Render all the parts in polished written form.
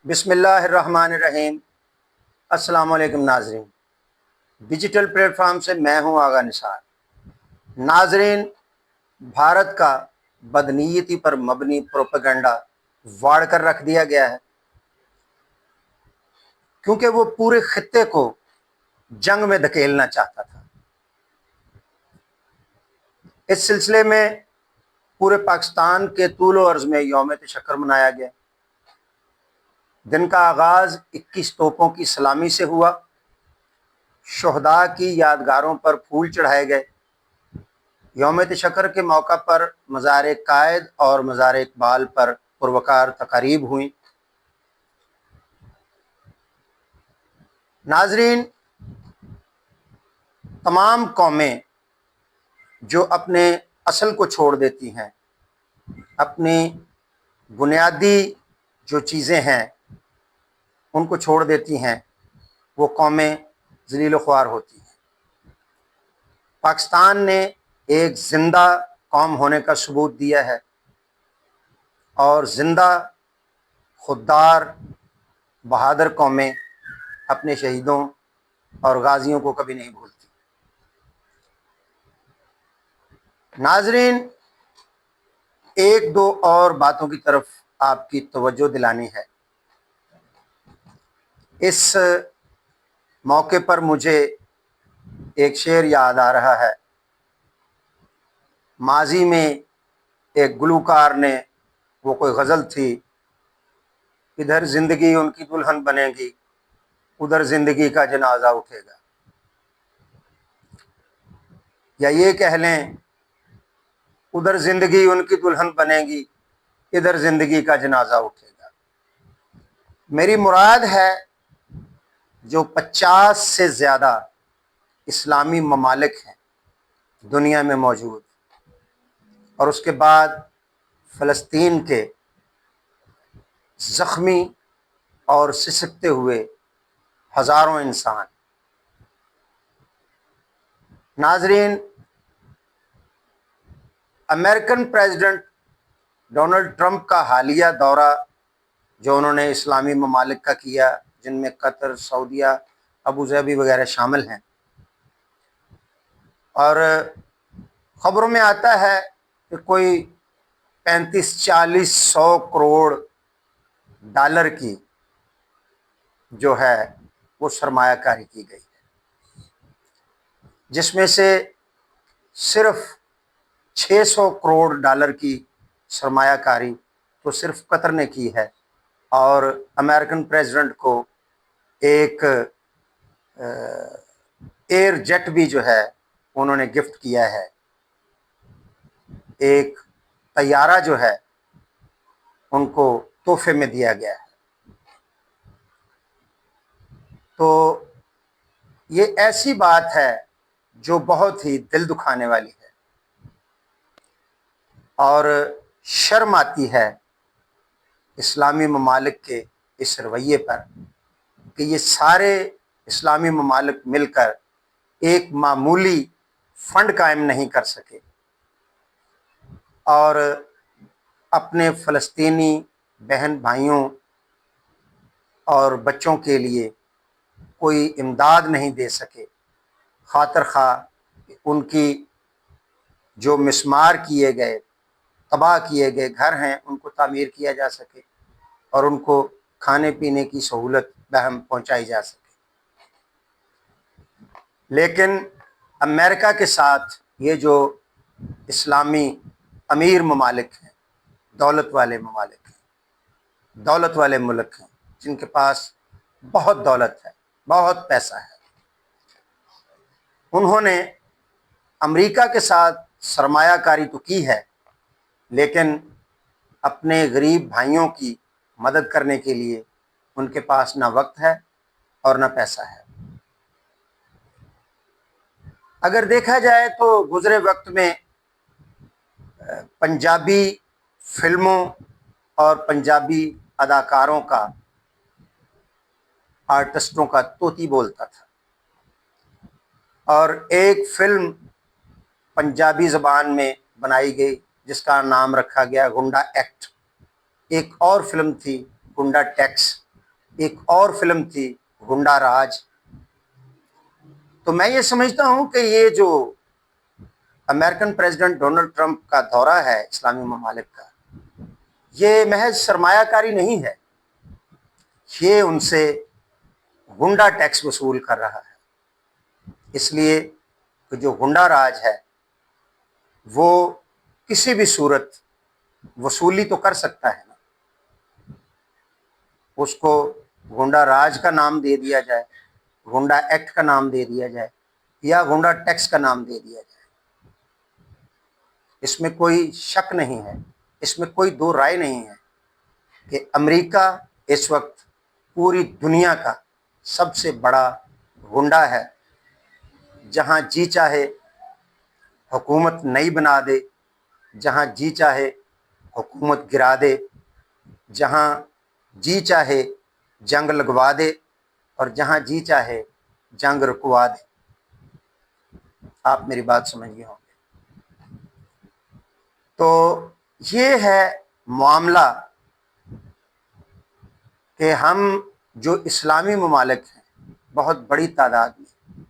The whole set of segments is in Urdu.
بسم اللہ الرحمن الرحیم۔ السلام علیکم ناظرین، ڈیجیٹل پلیٹ فارم سے میں ہوں آغا نثار۔ ناظرین، بھارت کا بدنیتی پر مبنی پروپیگنڈا واڑ کر رکھ دیا گیا ہے، کیونکہ وہ پورے خطے کو جنگ میں دھکیلنا چاہتا تھا۔ اس سلسلے میں پورے پاکستان کے طول و عرض میں یوم تشکر منایا گیا۔ دن کا آغاز 21 توپوں کی سلامی سے ہوا، شہداء کی یادگاروں پر پھول چڑھائے گئے۔ یوم تشکر کے موقع پر مزار قائد اور مزار اقبال پر پروقار تقاریب ہوئیں۔ ناظرین، تمام قومیں جو اپنے اصل کو چھوڑ دیتی ہیں، اپنی بنیادی جو چیزیں ہیں ان کو چھوڑ دیتی ہیں، وہ قومیں ذلیل و خوار ہوتی ہیں۔ پاکستان نے ایک زندہ قوم ہونے کا ثبوت دیا ہے، اور زندہ خوددار بہادر قومیں اپنے شہیدوں اور غازیوں کو کبھی نہیں بھولتی۔ ناظرین، ایک دو اور باتوں کی طرف آپ کی توجہ دلانی ہے۔ اس موقع پر مجھے ایک شعر یاد آ رہا ہے۔ ماضی میں ایک گلوکار نے، وہ کوئی غزل تھی، ادھر زندگی ان کی دلہن بنے گی، ادھر زندگی کا جنازہ اٹھے گا، یا یہ کہہ لیں ادھر زندگی ان کی دلہن بنے گی، ادھر زندگی کا جنازہ اٹھے گا۔ میری مراد ہے جو 50 سے زیادہ اسلامی ممالک ہیں دنیا میں موجود، اور اس کے بعد فلسطین کے زخمی اور سسکتے ہوئے ہزاروں انسان۔ ناظرین، امریکن پریزیڈنٹ ڈونلڈ ٹرمپ کا حالیہ دورہ جو انہوں نے اسلامی ممالک کا کیا، جن میں قطر، سعودیہ، ابوظہبی وغیرہ شامل ہیں، اور خبروں میں آتا ہے کہ کوئی 35-40-100 کروڑ ڈالر کی جو ہے وہ سرمایہ کاری کی گئی ہے، جس میں سے صرف 600 کروڑ ڈالر کی سرمایہ کاری تو صرف قطر نے کی ہے، اور امریکن پریزیڈنٹ کو ایک ایئر جیٹ بھی جو ہے انہوں نے گفٹ کیا ہے، ایک طیارہ جو ہے ان کو تحفے میں دیا گیا ہے۔ تو یہ ایسی بات ہے جو بہت ہی دل دکھانے والی ہے، اور شرم آتی ہے اسلامی ممالک کے اس رویے پر کہ یہ سارے اسلامی ممالک مل کر ایک معمولی فنڈ قائم نہیں کر سکے، اور اپنے فلسطینی بہن بھائیوں اور بچوں کے لیے کوئی امداد نہیں دے سکے، خاطر خواہ ان کی جو مسمار کیے گئے، تباہ کیے گئے گھر ہیں ان کو تعمیر کیا جا سکے، اور ان کو کھانے پینے کی سہولت بہم پہنچائی جا سکے۔ لیکن امریکہ کے ساتھ یہ جو اسلامی امیر ممالک ہیں، دولت والے ممالک ہیں، دولت والے ملک ہیں، جن کے پاس بہت دولت ہے، بہت پیسہ ہے، انہوں نے امریکہ کے ساتھ سرمایہ کاری تو کی ہے، لیکن اپنے غریب بھائیوں کی مدد کرنے کے لیے ان کے پاس نہ وقت ہے اور نہ پیسہ ہے۔ اگر دیکھا جائے تو گزرے وقت میں پنجابی فلموں اور پنجابی اداکاروں کا، آرٹسٹوں کا طوطی بولتا تھا، اور ایک فلم پنجابی زبان میں بنائی گئی جس کا نام رکھا گیا گنڈا ایکٹ۔ ایک اور فلم تھی گنڈا ٹیکس۔ ایک اور فلم تھی گنڈا راج۔ تو میں یہ سمجھتا ہوں کہ یہ جو امریکن پریزیڈنٹ ڈونلڈ ٹرمپ کا دورہ ہے اسلامی ممالک کا، یہ محض سرمایہ کاری نہیں ہے، یہ ان سے گنڈا ٹیکس وصول کر رہا ہے۔ اس لیے کہ جو گنڈا راج ہے وہ کسی بھی صورت وصولی تو کر سکتا ہے نا، اس کو گنڈا راج کا نام دے دیا جائے، گنڈا ایکٹ کا نام دے دیا جائے، یا گنڈا ٹیکس کا نام دے دیا جائے، اس میں کوئی شک نہیں ہے، اس میں کوئی دو رائے نہیں ہے کہ امریکہ اس وقت پوری دنیا کا سب سے بڑا گنڈا ہے، جہاں جی چاہے حکومت نئی بنا دے، جہاں جی چاہے حکومت گرا دے، جہاں جی چاہے جنگ لگوا دے، اور جہاں جی چاہے جنگ رکوا دے۔ آپ میری بات سمجھ گئے ہوں گے۔ تو یہ ہے معاملہ کہ ہم جو اسلامی ممالک ہیں بہت بڑی تعداد میں،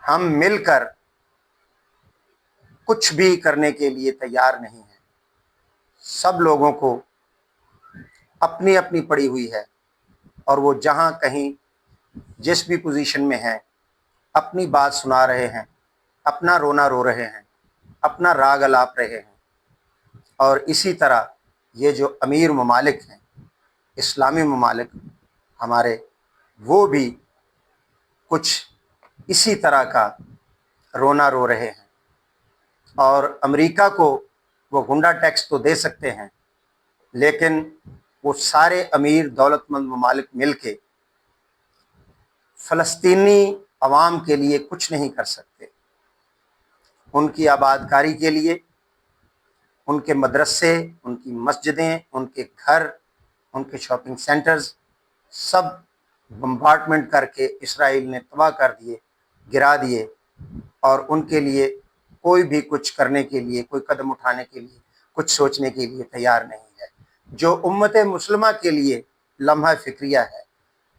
ہم مل کر کچھ بھی کرنے کے لیے تیار نہیں ہیں۔ سب لوگوں کو اپنی اپنی پڑی ہوئی ہے، اور وہ جہاں کہیں جس بھی پوزیشن میں ہیں اپنی بات سنا رہے ہیں، اپنا رونا رو رہے ہیں، اپنا راگ الاپ رہے ہیں۔ اور اسی طرح یہ جو امیر ممالک ہیں، اسلامی ممالک ہمارے، وہ بھی کچھ اسی طرح کا رونا رو رہے ہیں۔ اور امریکہ کو وہ گنڈا ٹیکس تو دے سکتے ہیں، لیکن وہ سارے امیر دولت مند ممالک مل کے فلسطینی عوام کے لیے کچھ نہیں کر سکتے۔ ان کی آباد کاری کے لیے ان کے مدرسے، ان کی مسجدیں، ان کے گھر، ان کے شاپنگ سینٹرز سب بمبارڈمنٹ کر کے اسرائیل نے تباہ کر دیے، گرا دیے، اور ان کے لیے کوئی بھی کچھ کرنے کے لیے، کوئی قدم اٹھانے کے لیے، کچھ سوچنے کے لیے تیار نہیں ہے۔ جو امت مسلمہ کے لیے لمحہ فکریہ ہے،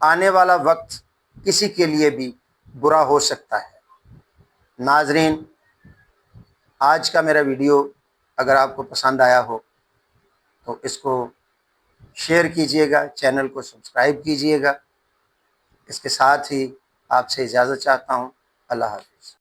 آنے والا وقت کسی کے لیے بھی برا ہو سکتا ہے۔ ناظرین، آج کا میرا ویڈیو اگر آپ کو پسند آیا ہو تو اس کو شیئر کیجئے گا، چینل کو سبسکرائب کیجئے گا۔ اس کے ساتھ ہی آپ سے اجازت چاہتا ہوں۔ اللہ حافظ۔